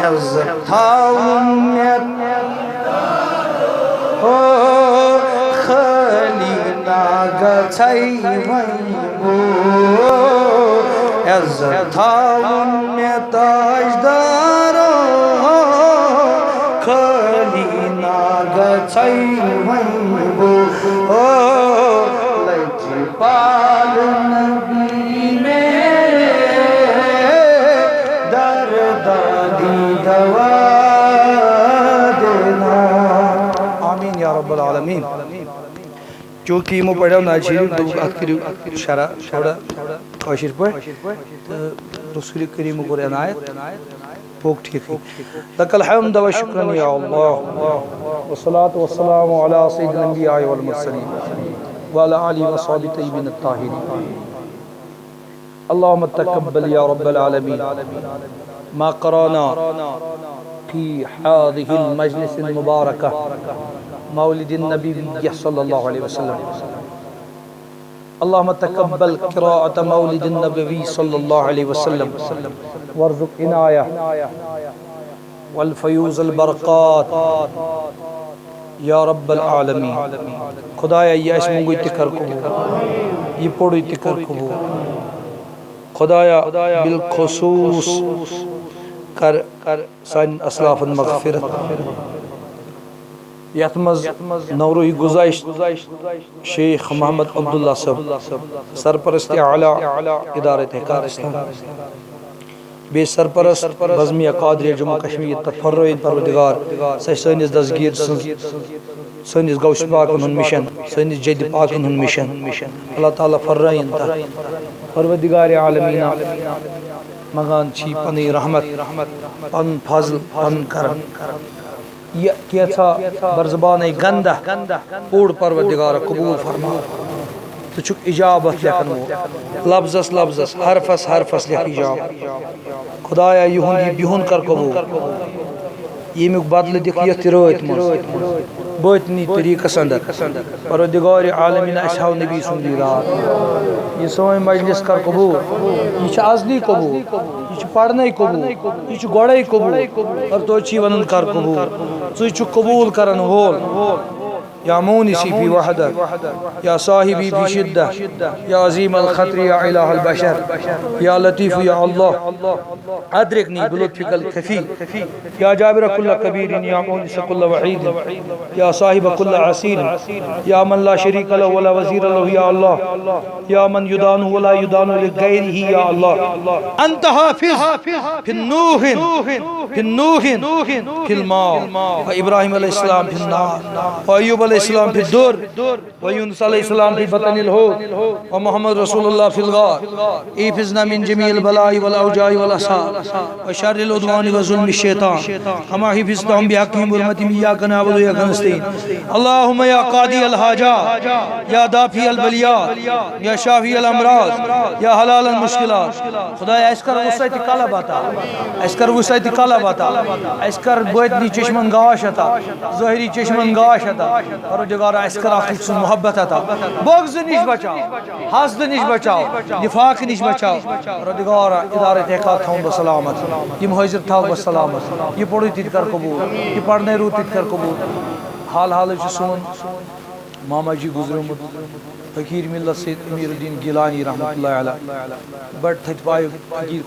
عزت تھاون مےٚ او خٲلی ناگژھَے وۄنۍ عزت تھاون مےٚ تاجدارو خٲلی ناگژھَے وۄنۍ لچہِ پالنبی میرے دردی دوا دینا آمین یا رب العالمین چونکہ یمو پڑھو ناز شریف دوٚپُکھ اتھ کٔرِو شرح تھوڑا کٲشِر پٲٹھۍ تہٕ رسول کریٖمو کوٚر عنایت پوٚک ٹھیٖکھٕے لک الحمد و شکرا یا اللہ والصلاة والسلام علی سید الانبیاء والمرسلین وعلى آلہ وصحبہ طیبین الطاہرین اللہم تقبل یا رب العالمین ما قرانا فی هذه المجلس المبارکہ مولد النبی صلی اللہ علیہ وسلم اللہم تقبل قراءة مولد النبی صلی اللہ علیہ وسلم وارزق عنایہ والفیوز البرکات یا رب العالمین خدایا یہ اس منگوی تکر قبول یہ پوڑی تکر قبول خدایا بالخصوص کر سان اسلاف مغفرت یتمز نوروی گزشت شیخ محمد عبداللہ صاحب سرپرست اعلیٰ ادارت حکارستان بے سرپرست بزمیہ قادریہ جموں کشمیر تفرعین پروردگار سنس دستگیر سنس گوش پاکن ہن مشن سنس جد پاکن ہن مشن اللہ تعالیٰ فرعین تا پروردگار عالمین مگان چھی پنی رحمت پن فضل پن کرم یہ کیسا برزبان گندہ پوڑ پروردگار قبول فرما تو چک اجابت لکھن وہ لفظس لفظس حرفس حرفس لکھ اجابت خدایا یہن یہ بہن کر قبول یمیک بدل دکھ یت رات مز باطنی طریقس اندر پروردگار عالمین اسہو نبی سندی رات یہ سوئن مجلس کر قبول یہ ازلی قبول یہ پڑھنے قبول یہ گوڑے قبول اور تو چی ونن کر قبول ژٕ قبول کرن وول یا مونسی فی وحدہ یا صاحبی فی شدہ یا عظیم الخطر یا الہ البشر یا لطیف یا اللہ ادرکنی بلطفک الخفی یا جابر کل کبیر یا مونس کل وحید یا صاحب کل عصیر یا من لا شریک له ولا وزیر له یا اللہ یا من یدان ولا یدان لغیرہ یا اللہ انت حافظ فی النوح فی الماء و ابراہیم علیہ السلام فی النار و ایوب علیہ السلام فی الدور و یونس علیہ السلام فی بطن الحوت و محمد رسول اللہ فی الغار ایفزنا من جمیع البلاء والاوجاع والاسحار و شر العدوان و ظلم الشیطان ہما حفظتهم بحقیم حرمتیم ایاک نعبد و ایاک نستعین اللہم یا قاضی الحاجات یا دافع البلیات یا شافی الامراض یا حلال المشکلات خدایا اس کر وسعت قلب عطا اس کر وسعت قلب عطا اس کر باطنی چشمن گاش عطا ظاہری چشمن گاش عطا پروردگار اس کر آخر سن محبت عطا بغض نش بچاؤ حسد نش بچاؤ نفاق نش بچاؤ پروردگار ادارہ تحقیقات تھاؤں بسلامت یم حاضر تھاؤ بسلامت یہ پڑھی تیت کر قبول یہ پڑھنے رو تیت کر قبول حال حال سون ماما جی گزرمت فقیر ملت سید امیر الدین گیلانی رحمۃ اللہ علیہ بڑ تھت پائے فقیر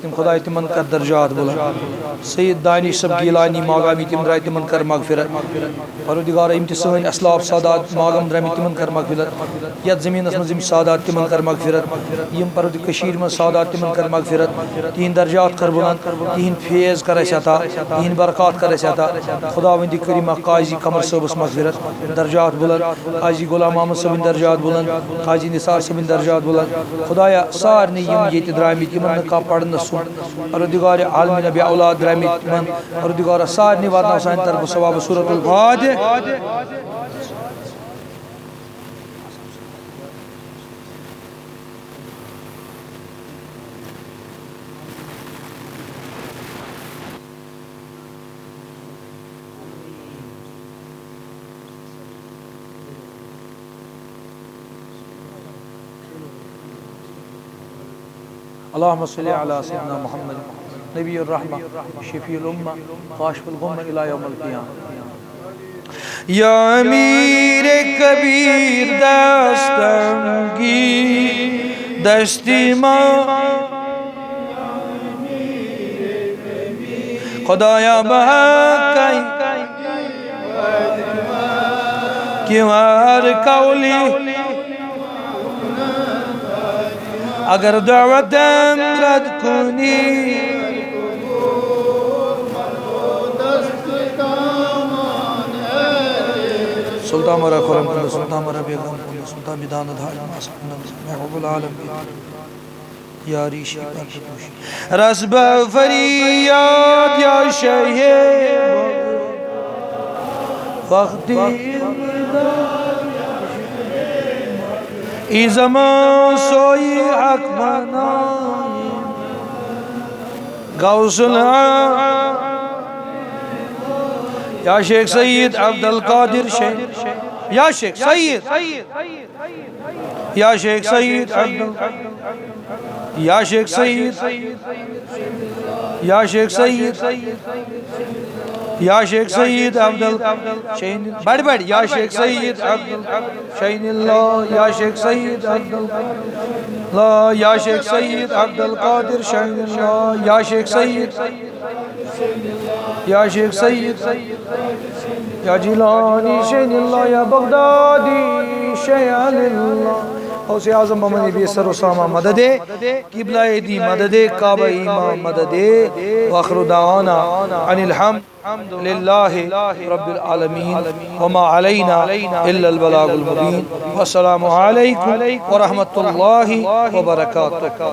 خدا تمن کر درجات بلند سید دانش صاحب گیلانی ماگامی تم درائے تمن کر مغفرت پروردگار یم تہ سن اسلاف سادات ماگم درمی تمن کر مغفرت یت زمین مز یم سادات تمن کر مغفرت یم پروردگار کشیر مز سادات تمن کر مغفرت تہند درجات کر بلند تہند فیض کر اس عطا تہند برکات کر اس عطا خدا وندی کریم قاضی قمر صاحب مغفرت درجات بلند قاضی غلام محمد صاحب درجات بلند قاضی نثار صاحب درجات بلند خدایا سارنی یم یت درامت یمن کا پڑھن سن پروردگار عالمین بی اولاد درامت یمن پروردگار سارنی واتناو سان طرف ثواب سورۃ الفاتحہ اللهم صل على سيدنا محمد نبی الرحمہ شفیع الامہ کاشف الغمہ الی یوم القیامہ یا امیر کبیر دستنگی دستی ما خدایا بحقی کیوں ہر قولی اگر دعوتم رد کنی سلطان مرا خورم کن سلطان مرا بیگم کن سلطان میدان دھاج ماسک محبوب العالم یا ریشی پر پوشی رسب فریاد یا شیخ وقتی ای زمان سوئی حق منائی غوث العالم یا شیخ سید عبد القادر شیخ یا شیخ سید یا شیخ سید عبد یا شیخ سید یا شیخ سید یا شیخ سید عبد شین بڑھ بڑھ یا شیخ سید عبد شین اللہ یا شیخ سید عبد اللہ یا شیخ سید عبد القادر شین اللہ یا شیخ سید یا شیخ سید یا جیلانی شین اللہ یا بغدادی شین اللہ غوث اعظم محمد نبی سر اسامہ مدد قبلہ دی مدد کعبہ امام مدد واخر دعوانا ان الحمد للہ رب العالمین وما علینا الا البلاغ المبین والسلام علیکم ورحمۃ اللہ وبرکاتہ